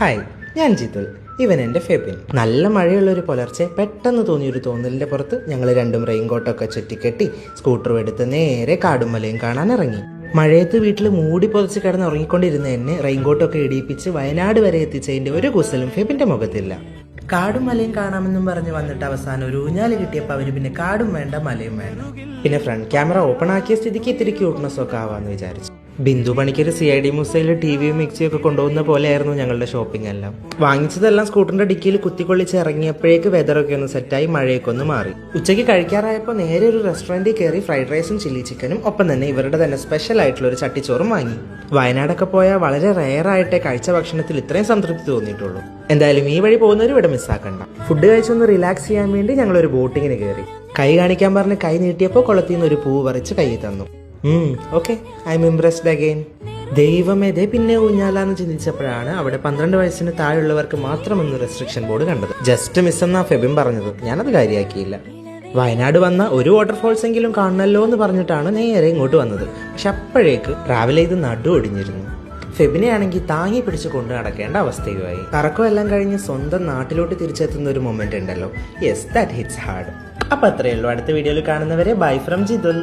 Hi, ഞാൻ ജിതുൽ. ഇവൻ എൻ്റെ ഫെബിൻ. നല്ല മഴയുള്ളൊരു പുലർച്ചെ പെട്ടെന്ന് തോന്നിയൊരു തോന്നലിൻ്റെ പുറത്ത് ഞങ്ങൾ രണ്ടും റെയിൻകോട്ടൊക്കെ ചുറ്റിക്കെട്ടി സ്കൂട്ടറും എടുത്ത് നേരെ കാടും മലയും കാണാൻ ഇറങ്ങി. മഴയത്ത് വീട്ടിൽ മൂടി പൊതച്ച് കിടന്ന് ഉറങ്ങിക്കൊണ്ടിരുന്ന എന്നെ റെയിൻകോട്ടൊക്കെ ഇടിയിപ്പിച്ച് വയനാട് വരെ എത്തിച്ചതിൻ്റെ ഒരു കുസലും ഫെബിൻ്റെ മുഖത്തില്ല. കാടും മലയും കാണാമെന്നും പറഞ്ഞ് വന്നിട്ട് അവസാനം ഒരു ഊഞ്ഞാല് കിട്ടിയപ്പോൾ അവന് പിന്നെ കാടും വേണ്ട മലയും വേണ്ട. പിന്നെ ഫ്രണ്ട് ക്യാമറ ഓപ്പൺ ആക്കിയ സ്ഥിതിക്ക് ഇത്തിരി ക്യൂട്ട്നെസ്സൊക്കെ ആവാമെന്ന് വിചാരിച്ചു. ബിന്ദു പണിക്കൊരു CID മൂസയിൽ ടിവിയും മിക്സിയും ഒക്കെ കൊണ്ടുപോകുന്ന പോലെയായിരുന്നു ഞങ്ങളുടെ ഷോപ്പിംഗ് എല്ലാം. വാങ്ങിച്ചതെല്ലാം സ്കൂട്ടറിന്റെ ഡിക്കിയിൽ കുത്തിക്കൊള്ളിച്ച് ഇറങ്ങിയപ്പോഴേക്ക് വെതറൊക്കെ ഒന്ന് സെറ്റായി മഴയൊക്കെ ഒന്ന് മാറി. ഉച്ചയ്ക്ക് കഴിക്കാറായപ്പോൾ നേരെ ഒരു റെസ്റ്റോറൻറ്റിൽ കയറി ഫ്രൈഡ് റൈസും ചില്ലി ചിക്കനും ഒപ്പം തന്നെ ഇവരുടെ തന്നെ സ്പെഷ്യൽ ആയിട്ടുള്ള ഒരു ചട്ടിച്ചോറും വാങ്ങി. വയനാടൊക്കെ പോയാൽ വളരെ റെയറായിട്ടേ കഴിച്ച ഭക്ഷണത്തിൽ ഇത്രയും സംതൃപ്തി തോന്നിയിട്ടുള്ളൂ. എന്തായാലും ഈ വഴി പോകുന്നവരും ഇവിടെ മിസ്സാക്കണ്ട. ഫുഡ് കഴിച്ചൊന്ന് റിലാക്സ് ചെയ്യാൻ വേണ്ടി ഞങ്ങളൊരു ബോട്ടിങ്ങിന് കയറി. കൈ കാണിക്കാൻ പറഞ്ഞ് കൈ നീട്ടിയപ്പോൾ കുളത്തിൽ നിന്ന് ഒരു പൂ പറിച്ച് കൈ തന്നു. Okay, I M impressed again. ദൈവമേ, ദേ പിന്നെ ഊഞ്ഞാലാന്ന് ചിന്തിച്ചപ്പോഴാണ് അവിടെ 12 വയസ്സിന് താഴെയുള്ളവർക്ക് മാത്രമെന്ന് റെസ്ട്രിക്ഷൻ ബോർഡ് കണ്ടത്. ജസ്റ്റ് മിസ് എന്നാ ഫെബിൻ പറഞ്ഞത്. ഞാനത് കാര്യമാക്കിയില്ല. വയനാട് വന്ന ഒരു വാട്ടർഫോൾസ് എങ്കിലും കാണണമല്ലോ എന്ന് പറഞ്ഞിട്ടാണ് നേരെ ഇങ്ങോട്ട് വന്നത്. പക്ഷെ അപ്പോഴേക്ക് ട്രാവൽ ചെയ്ത് നടു ഒടിഞ്ഞിരുന്നു. ഫെബിനെ ആണെങ്കിൽ താങ്ങി പിടിച്ച് കൊണ്ടു നടക്കേണ്ട അവസ്ഥയുമായി. കറക്കം എല്ലാം കഴിഞ്ഞ് സ്വന്തം നാട്ടിലോട്ട് തിരിച്ചെത്തുന്ന ഒരു മൊമെന്റ് ഉണ്ടല്ലോ, യെസ്, ദാറ്റ് ഹിറ്റ്സ് ഹാർഡ്. അപ്പൊ അത്രയേ ഉള്ളൂ. അടുത്ത വീഡിയോയിൽ കാണുന്നവരെ ബൈ ഫ്രം ജിതുൽ.